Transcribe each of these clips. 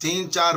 3, 4,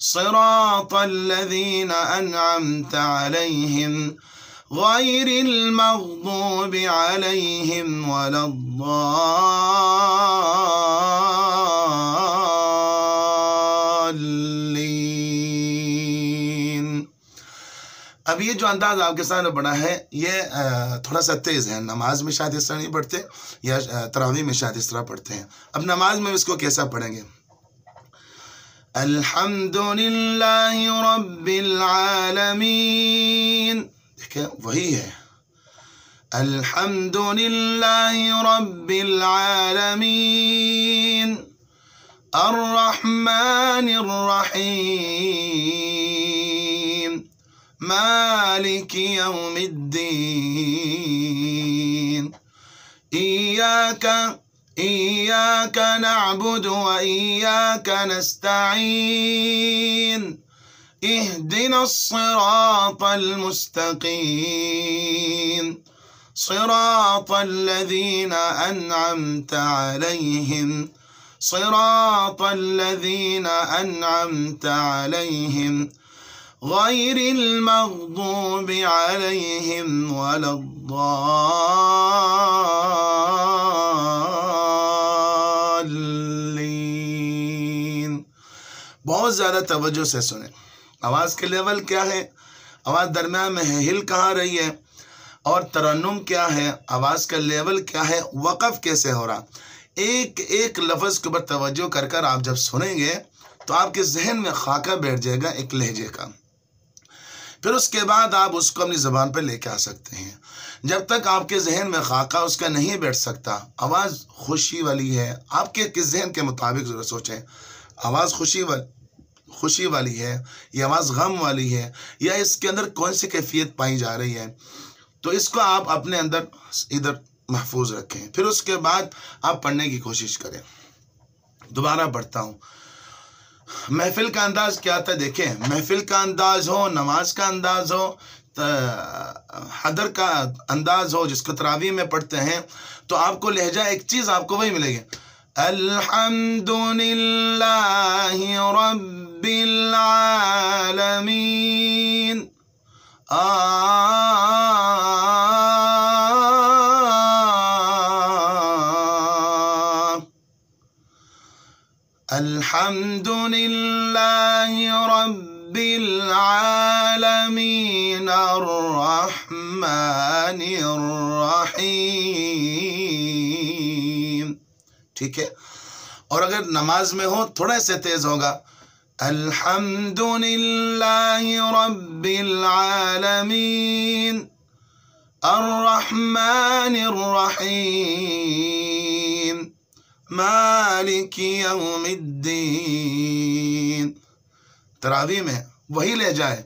صراط الذين أنعمت عليهم غير المغضوب عليهم ولا الضالين۔ اب یہ جو انداز آپ کے سامنے بڑا ہے یہ تھوڑا سا تیز ہے، نماز میں شاید اس طرح نہیں پڑھتے یا تراویح میں شاید اس طرح پڑھتے ہیں۔ اب نماز میں اس کو کیسا پڑھیں گے؟ الحمد للہ رب العالمین، دیکھیں وہی ہے، الحمد للہ رب العالمین الرحمن الرحیم مالک یوم الدین إياك نعبد وإياك نستعين اهدنا الصراط المستقيم صراط الذين أنعمت عليهم غير المغضوب عليهم ولا الضالين۔ بہت زیادہ توجہ سے سنیں، آواز کے لیول کیا ہے، آواز درمیان میں ہے، ہل کہاں رہی ہے، اور ترنم کیا ہے، آواز کا لیول کیا ہے، وقف کیسے ہو رہا، ایک ایک لفظ کے اوپر توجہ کر کر آپ جب سنیں گے تو آپ کے ذہن میں خاکہ بیٹھ جائے گا ایک لہجے کا، پھر اس کے بعد آپ اس کو اپنی زبان پہ لے کے آ سکتے ہیں۔ جب تک آپ کے ذہن میں خاکہ اس کا نہیں بیٹھ سکتا، آواز خوشی والی ہے، آپ کے کس ذہن کے مطابق ذرا سوچیں، آواز خوشی والی ہے یا آواز غم والی ہے، یا اس کے اندر کون سی کیفیت پائی جا رہی ہے، تو اس کو آپ اپنے اندر ادھر محفوظ رکھیں، پھر اس کے بعد آپ پڑھنے کی کوشش کریں۔ دوبارہ پڑھتا ہوں، محفل کا انداز کیا تھا، دیکھیں محفل کا انداز ہو، نماز کا انداز ہو، حضر کا انداز ہو جس کو تراویح میں پڑھتے ہیں، تو آپ کو لہجہ ایک چیز آپ کو وہی ملے گی، الحمد للہ رب العالمین الحمد للہ رب العالمین الرحمن الرحیم، ٹھیک ہے، اور اگر نماز میں ہو تھوڑا سے تیز ہوگا، الحمد للہ رب العالمین الرحمن الرحیم مالک یوم الدین۔ تراویح میں وہی لہجہ ہے،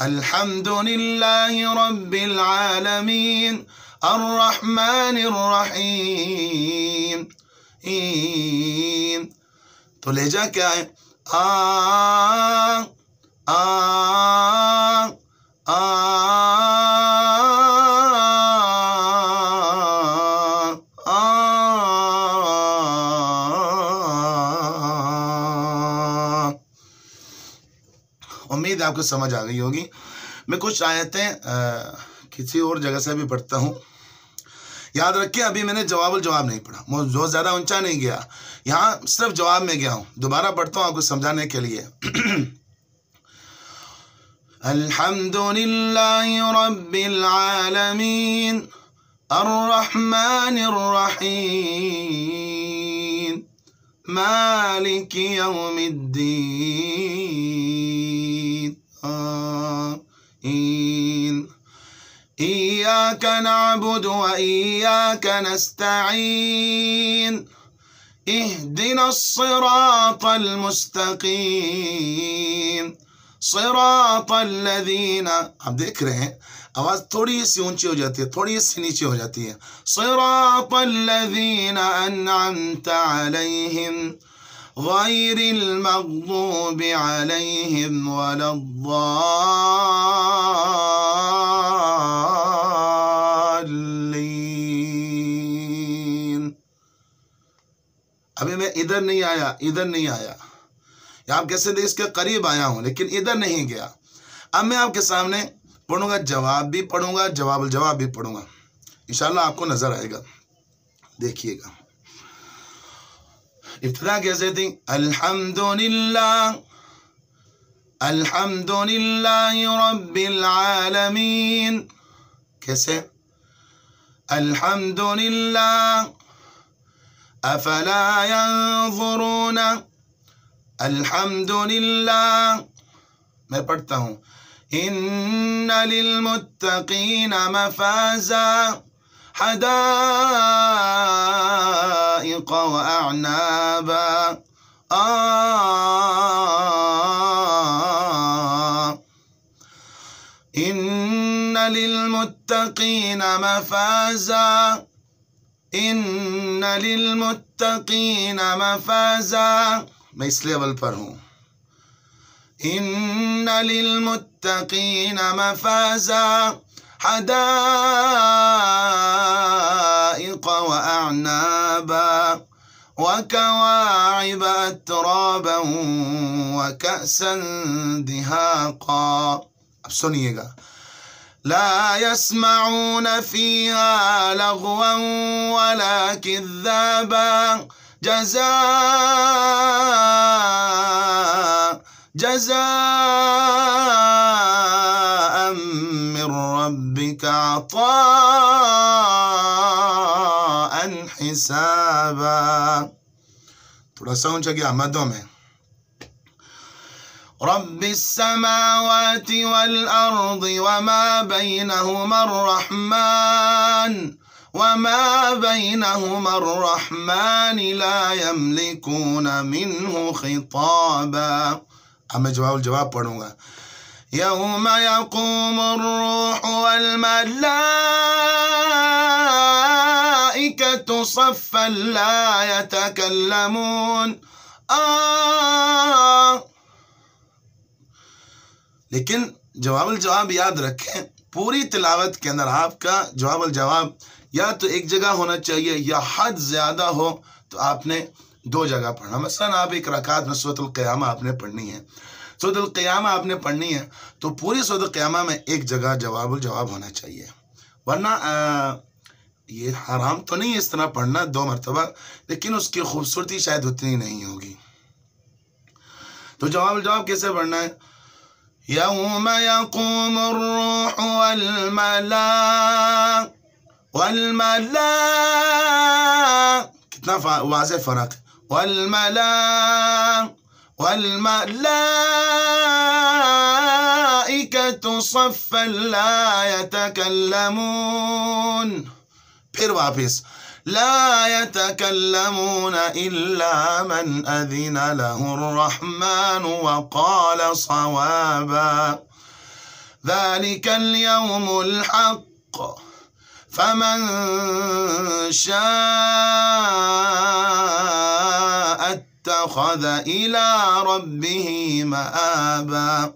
الحمد للہ رب العالمین الرحمن الرحیم، تو لہجہ کیا ہے، امید آپ کو سمجھ آ گئی ہوگی۔ میں کچھ آیتیں کسی اور جگہ سے بھی پڑھتا ہوں، یاد رکھیں ابھی میں نے جواب نہیں پڑھا، بہت زیادہ اونچا نہیں گیا، یہاں صرف جواب میں گیا ہوں، دوبارہ پڑھتا ہوں آپ کو سمجھانے کے لیے۔ الحمد للہ رب العالمین الرحمن الرحیم مالک یوم الدین إياك نعبد وإياك نستعين اهدنا الصراط المستقيم صراط الذين، آپ دیکھ رہے ہیں آواز تھوڑی سی اونچی ہو جاتی ہے، تھوڑی سی نیچے ہو جاتی ہے، صراط الذين أنعمت عليهم غير المغضوب عليهم ولا الضالين۔ ابھی میں ادھر نہیں آیا، یا آپ کیسے اس کے قریب آیا ہوں لیکن ادھر نہیں گیا. اب میں آپ کے سامنے پڑھوں گا، جواب بھی پڑھوں گا، جواب الجواب بھی پڑھوں گا، انشاءاللہ آپ کو نظر آئے گا. دیکھیے گا. ابتدا کیسے تھی؟ الحمدللہ الحمدللہ رب العالمین. کیسے؟ الحمدللہ افلا ينظرون. الحمدللہ. میں پڑھتا ہوں. ان للمتقین مفازا حدائق واعنابا. ان للمتقین مفازا. ان للمتقین مفازا. میں اس لیول پر ہوں. ان للمتقین مفازا حدائق واعنابا وكواعب اترابا وكأسا دهاقا. اب سنیے گا. لا يسمعون فيها لغوا ولا كذابا جزاء من ربك عطاء حسابا. تھوڑا سا اونچا گیا مدوں میں. رب السماوات والأرض وما بينهما الرحمن لا يملكون منه خطابا. اب میں جواب پڑھوں گا. يوم يقوم الروح والملائكة صفا لا يتكلمون. لیکن جواب الجواب یاد رکھیں، پوری تلاوت کے اندر آپ کا جواب الجواب یا تو ایک جگہ ہونا چاہیے یا حد زیادہ ہو تو آپ نے 2 جگہ پڑھنا. مثلا آپ ایک رکعت میں سورۃ القیامہ آپ نے پڑھنی ہے، سورۃ القیامہ آپ نے پڑھنی ہے تو پوری سورۃ القیامہ میں ایک جگہ جواب الجواب ہونا چاہیے، ورنہ یہ حرام تو نہیں اس طرح پڑھنا 2 مرتبہ، لیکن اس کی خوبصورتی شاید اتنی نہیں ہوگی. تو جواب الجواب کیسے پڑھنا ہے؟ يوم يقوم الروح کتنا واضح فرق. والملائكة صفا لا يتكلمون. پھر واپس. لا يتكلمون إلا من أذن له الرحمن وقال صوابا. ذلك اليوم الحق فمن شاء اتخذ إلى ربه مآبا.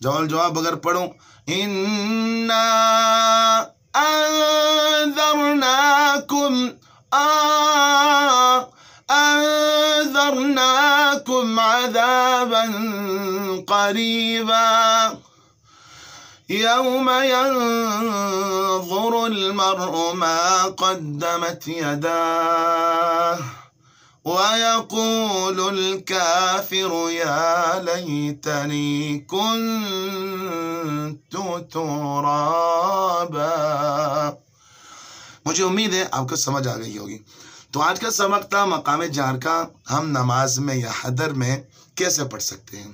جواب اگر پڑھوں. إنا أنذرناكم عذابا قريبا يوم ينظر المرء ما قدمت يداه ويقول الكافر يا ليتني كنت ترابا. مجھے امید ہے آپ کو سمجھ آ گئی ہوگی. تو آج کا سبق تھا مقام جہر کا. ہم نماز میں یا حضر میں کیسے پڑھ سکتے ہیں.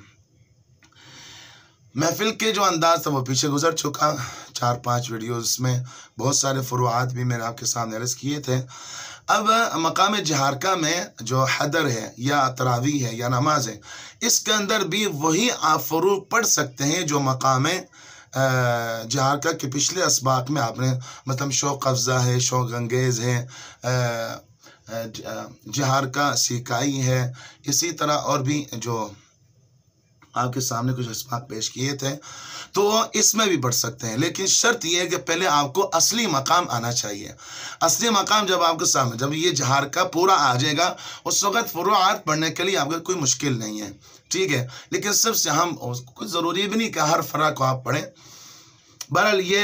محفل کے جو انداز تھا وہ پیچھے گزر چکا. 4-5 ویڈیوز میں بہت سارے فروعات بھی میں نے آپ کے سامنے عرض کیے تھے. اب مقام جہارکا میں جو حضر ہے یا تراویح ہے یا نماز ہے، اس کے اندر بھی وہی آپ فروع پڑھ سکتے ہیں جو مقام جہارکا کے پچھلے اسباق میں آپ نے مطلب شوق افزا ہے، شوق انگیز ہے، جہارکا سیکائی ہے، اسی طرح اور بھی جو آپ کے سامنے کچھ اسباق پیش کیے تھے، تو اس میں بھی پڑھ سکتے ہیں، لیکن شرط یہ ہے کہ پہلے آپ کو اصلی مقام آنا چاہیے۔ اصلی مقام جب آپ کے سامنے، جب یہ جہار کا پورا آ جائے گا، اس وقت فروعات پڑھنے کے لیے آپ کو کوئی مشکل نہیں ہے، ٹھیک ہے۔ لیکن سب سے ہم کوئی ضروری بھی نہیں کہ ہر فرع کو آپ پڑھیں۔ بہرحال یہ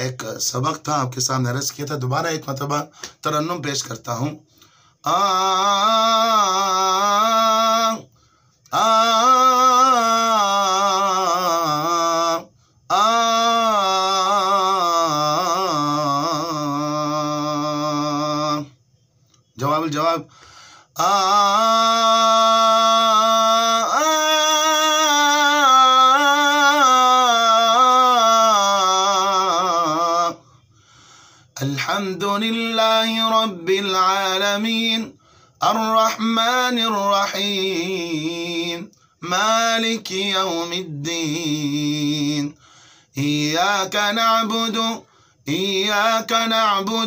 ایک سبق تھا، آپ کے سامنے عرض کیا تھا۔ دوبارہ ایک مرتبہ ترنم پیش کرتا ہوں۔ جواب الجواب الحمد لله رب العالمين الرحمن الرحيم مالك يوم الدين إياك نعبد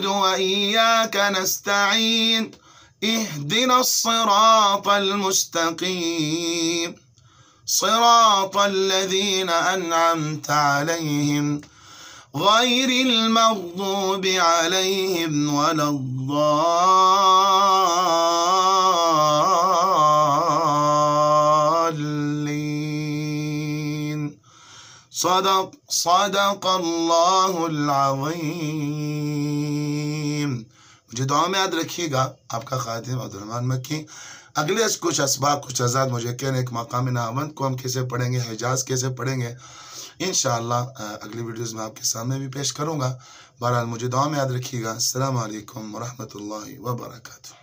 وإياك نستعين اهدنا الصراط المستقيم صراط الذين أنعمت عليهم غير المغضوب عليهم ولا الضالين صدق الله العظيم۔ مجھے دعا میں یاد رکھیے گا، آپ کا خادم عبدالرحمن مکی۔ اگلے کچھ اسباق، کچھ ازاد مجھے کہنے، ایک مقام نامند کو ہم کیسے پڑھیں گے، حجاز کیسے پڑھیں گے، انشاءاللہ اگلی ویڈیوز میں آپ کے سامنے بھی پیش کروں گا۔ بہرحال مجھے دعا میں یاد رکھیے گا۔ السلام علیکم ورحمۃ اللہ وبرکاتہ۔